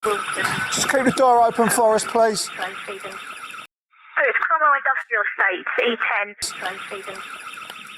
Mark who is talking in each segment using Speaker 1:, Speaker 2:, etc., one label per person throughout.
Speaker 1: Just keep the door open for us, please.
Speaker 2: So it's Cromwell Industrial Estate, E10.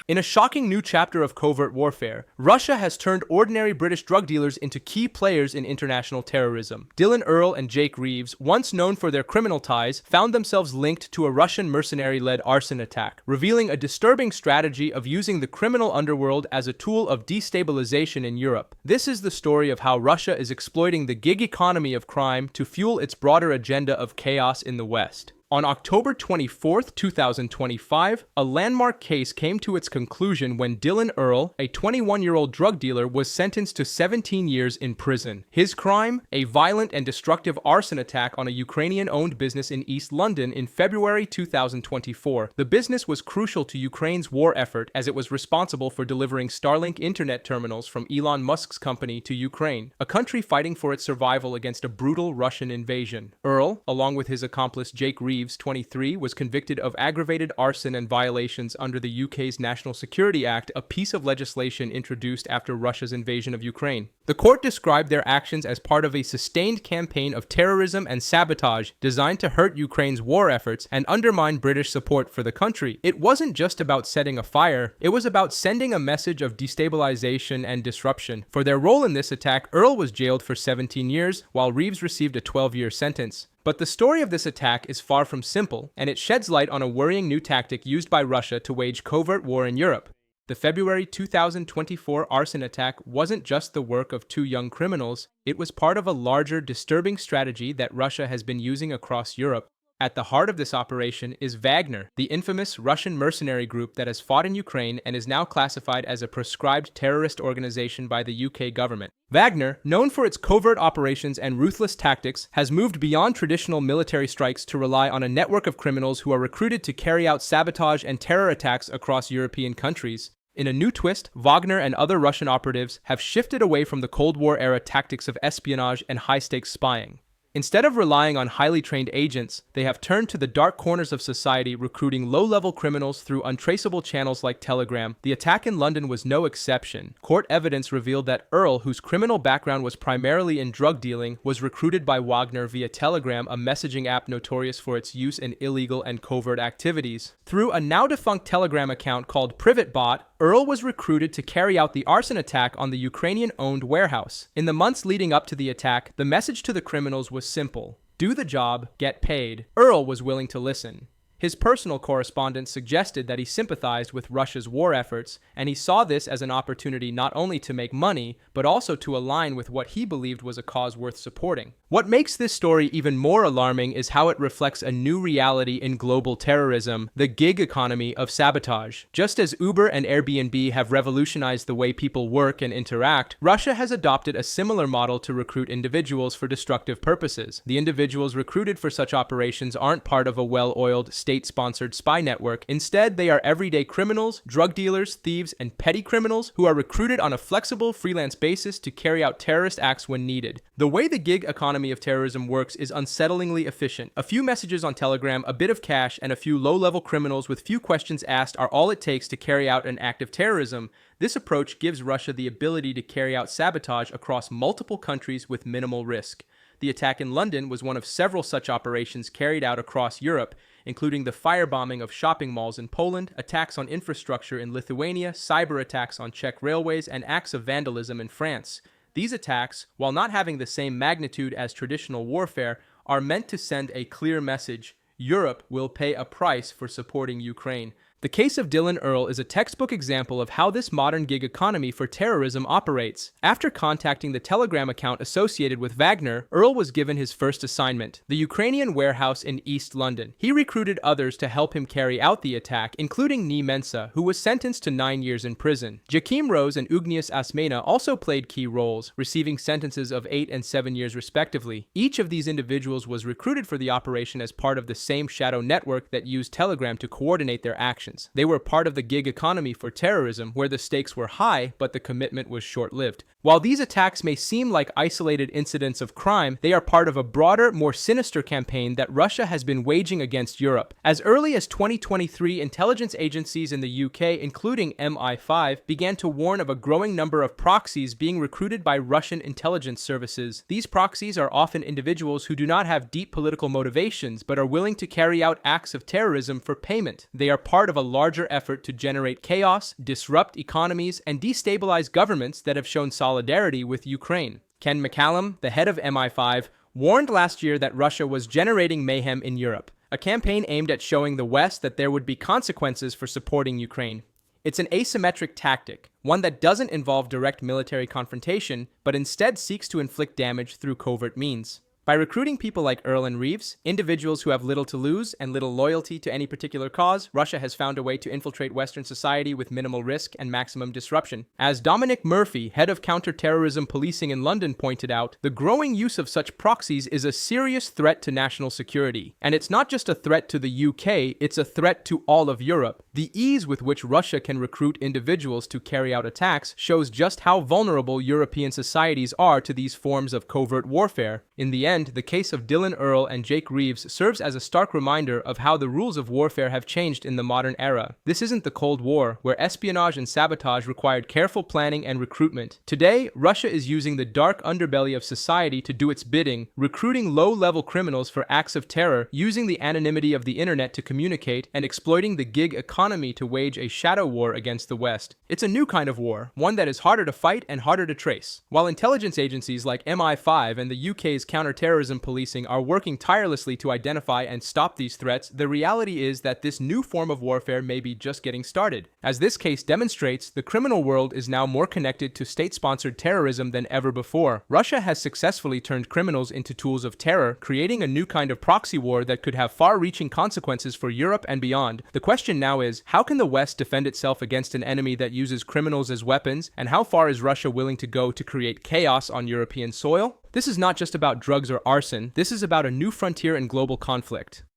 Speaker 3: In a shocking new chapter of covert warfare, Russia has turned ordinary British drug dealers into key players in international terrorism. Earl and Jake Reeves, once known for their criminal ties, found themselves linked to a Russian mercenary-led arson attack, revealing a disturbing strategy of using the criminal underworld as a tool of destabilization in Europe. This is the story of how Russia is exploiting the gig economy of crime to fuel its broader agenda of chaos in the West. On October 24, 2025, a landmark case came to its conclusion when Earl, a 21-year-old drug dealer, was sentenced to 17 years in prison. His crime? A violent and destructive arson attack on a Ukrainian-owned business in East London in February 2024. The business was crucial to Ukraine's war effort as it was responsible for delivering Starlink internet terminals from Elon Musk's company to Ukraine, a country fighting for its survival against a brutal Russian invasion. Earl, along with his accomplice Jake Reeves, 23, was convicted of aggravated arson and violations under the UK's National Security Act, a piece of legislation introduced after Russia's invasion of Ukraine. The court described their actions as part of a sustained campaign of terrorism and sabotage designed to hurt Ukraine's war efforts and undermine British support for the country. It wasn't just about setting a fire, it was about sending a message of destabilization and disruption. For their role in this attack, Earl was jailed for 17 years, while Reeves received a 12-year sentence. But the story of this attack is far from simple, and it sheds light on a worrying new tactic used by Russia to wage covert war in Europe. The February 2024 arson attack wasn't just the work of two young criminals, it was part of a larger, disturbing strategy that Russia has been using across Europe. At the heart of this operation is Wagner, the infamous Russian mercenary group that has fought in Ukraine and is now classified as a proscribed terrorist organization by the UK government. Wagner, known for its covert operations and ruthless tactics, has moved beyond traditional military strikes to rely on a network of criminals who are recruited to carry out sabotage and terror attacks across European countries. In a new twist, Wagner and other Russian operatives have shifted away from the Cold War-era tactics of espionage and high-stakes spying. Instead of relying on highly trained agents, they have turned to the dark corners of society, recruiting low-level criminals through untraceable channels like Telegram. The attack in London was no exception. Court evidence revealed that Earl, whose criminal background was primarily in drug dealing, was recruited by Wagner via Telegram, a messaging app notorious for its use in illegal and covert activities. Through a now-defunct Telegram account called PrivateBot, Earl was recruited to carry out the arson attack on the Ukrainian-owned warehouse. In the months leading up to the attack, the message to the criminals was simple: do the job, get paid. Earl was willing to listen. His personal correspondence suggested that he sympathized with Russia's war efforts, and he saw this as an opportunity not only to make money, but also to align with what he believed was a cause worth supporting. What makes this story even more alarming is how it reflects a new reality in global terrorism, the gig economy of sabotage. Just as Uber and Airbnb have revolutionized the way people work and interact, Russia has adopted a similar model to recruit individuals for destructive purposes. The individuals recruited for such operations aren't part of a well-oiled, state-sponsored spy network. Instead, they are everyday criminals, drug dealers, thieves, and petty criminals who are recruited on a flexible, freelance basis to carry out terrorist acts when needed. The way the gig economy of terrorism works is unsettlingly efficient. A few messages on Telegram, a bit of cash, and a few low-level criminals with few questions asked are all it takes to carry out an act of terrorism. This approach gives Russia the ability to carry out sabotage across multiple countries with minimal risk. The attack in London was one of several such operations carried out across Europe, including the firebombing of shopping malls in Poland, attacks on infrastructure in Lithuania, cyber attacks on Czech railways, and acts of vandalism in France. These attacks, while not having the same magnitude as traditional warfare, are meant to send a clear message: Europe will pay a price for supporting Ukraine. The case of Earl is a textbook example of how this modern gig economy for terrorism operates. After contacting the Telegram account associated with Wagner, Earl was given his first assignment, the Ukrainian warehouse in East London. He recruited others to help him carry out the attack, including Nee Mensa, who was sentenced to 9 years in prison. Jakim Rose and Ugnias Asmena also played key roles, receiving sentences of 8 and 7 years respectively. Each of these individuals was recruited for the operation as part of the same shadow network that used Telegram to coordinate their actions. operations. They were part of the gig economy for terrorism, where the stakes were high, but the commitment was short-lived. While these attacks may seem like isolated incidents of crime, they are part of a broader, more sinister campaign that Russia has been waging against Europe. As early as 2023, intelligence agencies in the UK, including MI5, began to warn of a growing number of proxies being recruited by Russian intelligence services. These proxies are often individuals who do not have deep political motivations, but are willing to carry out acts of terrorism for payment. They are part of a larger effort to generate chaos, disrupt economies, and destabilize governments that have shown solidarity with Ukraine. Ken McCallum, the head of MI5, warned last year that Russia was generating mayhem in Europe, a campaign aimed at showing the West that there would be consequences for supporting Ukraine. It's an asymmetric tactic, one that doesn't involve direct military confrontation, but instead seeks to inflict damage through covert means. By recruiting people like Earl and Reeves, individuals who have little to lose and little loyalty to any particular cause, Russia has found a way to infiltrate Western society with minimal risk and maximum disruption. As Dominic Murphy, head of counter-terrorism policing in London, pointed out, the growing use of such proxies is a serious threat to national security. And it's not just a threat to the UK, it's a threat to all of Europe. The ease with which Russia can recruit individuals to carry out attacks shows just how vulnerable European societies are to these forms of covert warfare. In the end, the case of Dylan Earl and Jake Reeves serves as a stark reminder of how the rules of warfare have changed in the modern era. This isn't the Cold War, where espionage and sabotage required careful planning and recruitment. Today, Russia is using the dark underbelly of society to do its bidding, recruiting low-level criminals for acts of terror, using the anonymity of the internet to communicate, and exploiting the gig economy to wage a shadow war against the West. It's a new kind of war, one that is harder to fight and harder to trace. While intelligence agencies like MI5 and the UK's counter-terrorism policing are working tirelessly to identify and stop these threats, the reality is that this new form of warfare may be just getting started. As this case demonstrates, the criminal world is now more connected to state-sponsored terrorism than ever before. Russia has successfully turned criminals into tools of terror, creating a new kind of proxy war that could have far-reaching consequences for Europe and beyond. The question now is, how can the West defend itself against an enemy that uses criminals as weapons, and how far is Russia willing to go to create chaos on European soil? This is not just about drugs or arson, this is about a new frontier in global conflict.